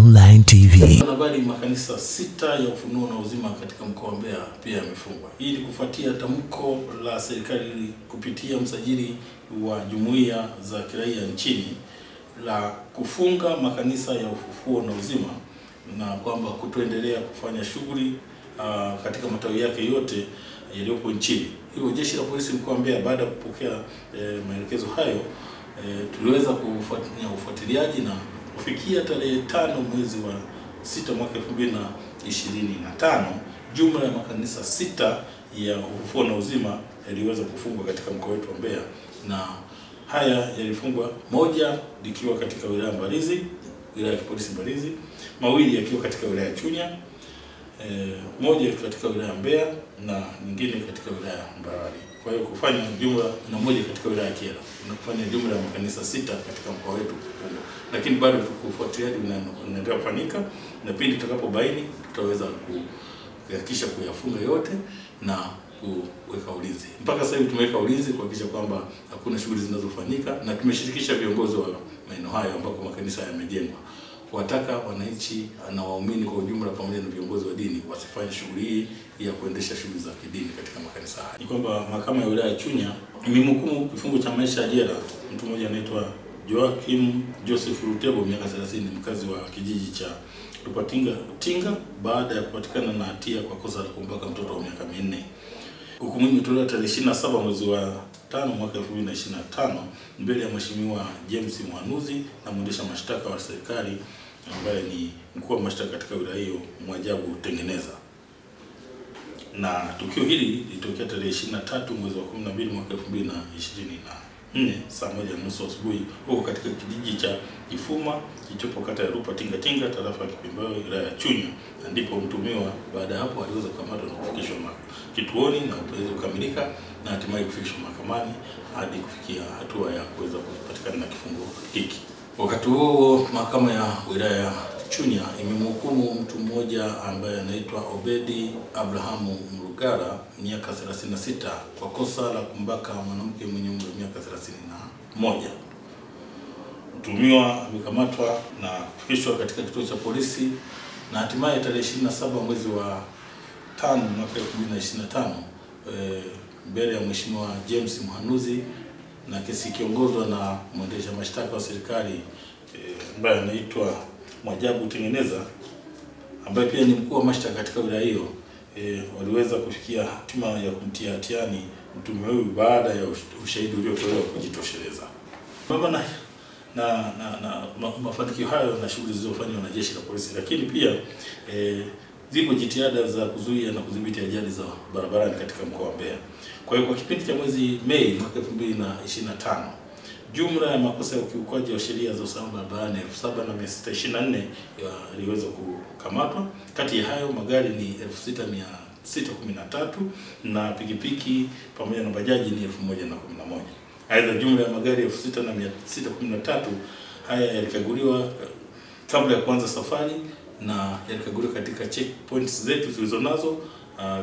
Online TV. Habari, makanisa 6 ya Ufunuo na Uzima katika mkoa wa Mbeya pia yamefungwa. Hii ni kufuatia tamko la serikali kupitia msajili wa jumuiya za kiraia nchini la kufunga makanisa ya Ufufuo na Uzima na kwamba kutoendelea kufanya shughuli katika matawi yake yote yaliyopo nchini. Hivyo jeshi la polisi mkoa wa Mbeya baada ya kupokea maelekezo hayo tuliweza kufanya ufuatiliaji na kufikia tarehe 5 mwezi wa 6 mwaka 2025 jumla ya makanisa 6 ya Ufufuo na Uzima yaliweza kufungwa katika mkoa wetu wa Mbeya, na haya yalifungwa moja likiwa katika wilaya Mbalizi, wilaya ya polisi Mbalizi, mawili yakiwa katika wilaya ya Chunya, moja katika wilaya ya Mbeya na nyingine katika wilaya ya Mbarali. Kwa hiyo kufanya jumla na moja katika wilaya ya Kyela, na kufanya jumla ya makanisa 6 katika mkoa wetu kufungwa. Lakini bado kufuatiliaji unaendelea kufanyika, na pindi tutakapobaini tutaweza kuhakikisha kuyafunga yote na kuweka ulinzi. Mpaka sasa hivi tumeweka ulinzi kuhakikisha kwamba hakuna shughuli zinazofanyika, na tumeshirikisha viongozi wa maeneo hayo ambako makanisa yamejengwa kuwataka wananchi na waumini kwa ujumla pamoja na viongozi wa dini wasifanye shughuli hii ya kuendesha shughuli za kidini katika makanisa haya. Ni kwamba mahakama ya wilaya ya Chunya imemhukumu kifungo cha maisha jela mtu mmoja anaitwa Joachim Joseph Rutebo, miaka 30, mkazi wa kijiji cha Rupatinga baada ya kupatikana na hatia kwa kosa la kumbaka mtoto wa miaka 4. Hukumu imetolewa tarehe 27 mwezi wa 5 mwaka 2025 mbele ya Mheshimiwa James Mwanuzi na mwendesha mashtaka wa serikali ambaye ni mkuu wa mashtaka katika wilaya hiyo Mwajabu Tengeneza. Na tukio hili lilitokea tarehe 23 mwezi wa 12 mwaka 2024 saa 1:30 asubuhi huko katika kijiji cha Ifuma kilichopo kata ya Rupatinga tarafa ya Kipembeo wilaya ya Chunya, na ndipo mtumiwa baada ya hapo aliweza kukamatwa na kufikishwa kituoni na upelelezi kukamilika na hatimaye kufikishwa mahakamani hadi kufikia hatua ya kuweza kupatikana na kifungo hiki. Wakati huo mahakama ya wilaya ya Chunya imemhukumu mtu mmoja ambaye anaitwa Obedi Abrahamu Mrugara miaka 36 kwa kosa la kumbaka mwanamke mwenye umri wa miaka 31. Mtumiwa amekamatwa na kufikishwa katika kituo cha polisi na hatimaye tarehe 27 mwezi wa 5 mwaka 2025 mbele ya Mheshimiwa James Mwanuzi, na kesi ikiongozwa na mwendesha mashtaka wa serikali ambaye anaitwa Mwajabu Tengeneza ambaye pia ni mkuu wa mashtaka katika wilaya hiyo. Waliweza kufikia hatima ya kumtia hatiani mtumiwa huyu baada ya ushahidi uliotolewa kujitosheleza. Mama na mafanikio hayo na shughuli zilizofanywa na jeshi la polisi, lakini pia zipo jitihada za kuzuia na kudhibiti ajali za barabarani katika mkoa wa Mbeya. Kwa hiyo kwa kipindi cha mwezi Mei mwaka 2025 jumla ya makosa ya ukiukaji wa sheria za usalama barabarani 7624 yaliweza kukamatwa. Kati ya hayo magari ni 6613 na pikipiki pamoja na bajaji ni 1011. Aidha, jumla ya magari 6613 haya yalikaguliwa kabla ya kuanza safari na yalikaguliwa katika checkpoints zetu zilizonazo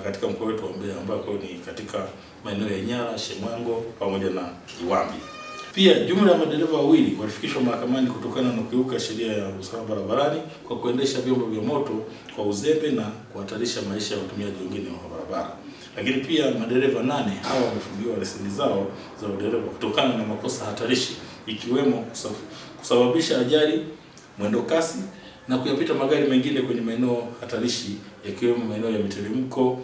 katika mkoa wetu wa Mbeya ambako ni katika maeneo ya Nyara, Shemango pamoja na Kiwambi. Pia jumla ya madereva wawili walifikishwa mahakamani kutokana na kukiuka sheria ya usalama barabarani kwa kuendesha vyombo vya moto kwa uzembe na kuhatarisha maisha ya watumiaji wengine wa barabara. Lakini pia madereva 8 hawa wamefungiwa leseni zao za udereva kutokana na makosa hatarishi ikiwemo kusababisha ajali, mwendo kasi na kuyapita magari mengine kwenye maeneo hatarishi yakiwemo maeneo ya miteremko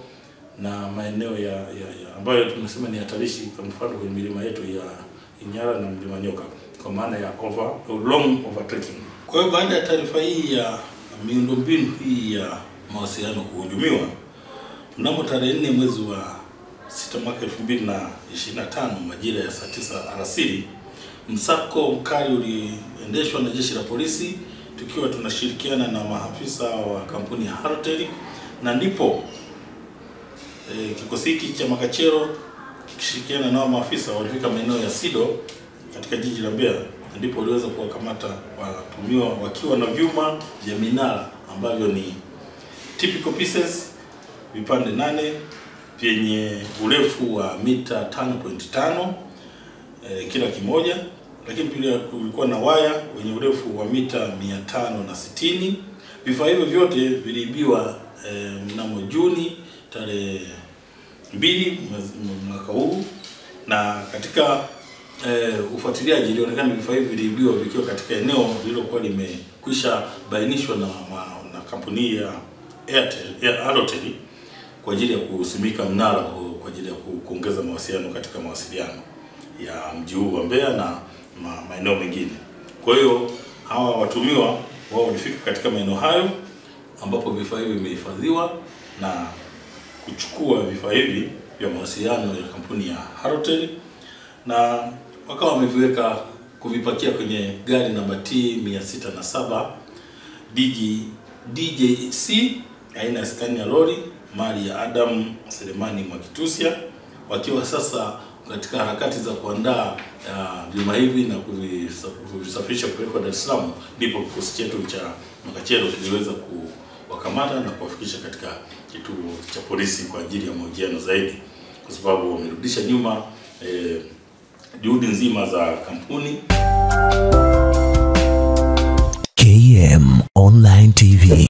na maeneo ya ambayo tunasema ni hatarishi, kwa mfano kwenye milima yetu ya Inyara na Mlima Nyoka, kwa maana ya long overtaking. Kwa hiyo baada ya taarifa hii ya miundombinu hii ya mawasiliano kuhujumiwa, mnamo tarehe 4 mwezi wa 6 mwaka 2025 majira ya saa 9 alasiri, msako mkali uliendeshwa na jeshi la polisi tukiwa tunashirikiana na maafisa wa kampuni ya Halotel, na ndipo kikosi hiki cha Makachero kikishirikiana na maafisa walifika maeneo ya Sido katika jiji la Mbeya, ndipo waliweza kuwakamata watumiwa wakiwa na vyuma vya minara ambavyo ni typical pieces, vipande 8 vyenye urefu wa mita 5.5 kila kimoja, lakini pia kulikuwa na waya wenye urefu wa mita 560. Vifaa hivyo vyote viliibiwa mnamo Juni tarehe 2 mwaka huu, na katika ufuatiliaji ilionekana vifaa hivyo viliibiwa vikiwa katika eneo lililokuwa limekwisha bainishwa na kampuni ya Airtel kwa ajili ya kusimika mnara kwa ajili ya kuongeza mawasiliano katika mawasiliano ya mji huu wa Mbeya na maeneo mengine. Kwa hiyo hawa watumiwa wao walifika katika maeneo hayo ambapo vifaa hivi vimehifadhiwa na kuchukua vifaa hivi vya mawasiliano ya kampuni ya Airtel, na wakawa wameviweka kuvipakia kwenye gari namba T607 DJC aina ya Scania lori mali ya Adam Selemani Mwakitusia, wakiwa sasa katika harakati za kuandaa vyuma hivi na kuvisafirisha kupeleka Dar es Salaam. Ndipo kikosi chetu cha Makachero kiliweza kuwakamata na kuwafikisha katika kituo cha polisi kwa ajili ya mahojiano zaidi, kwa sababu wamerudisha nyuma juhudi nzima za kampuni. KM Online TV.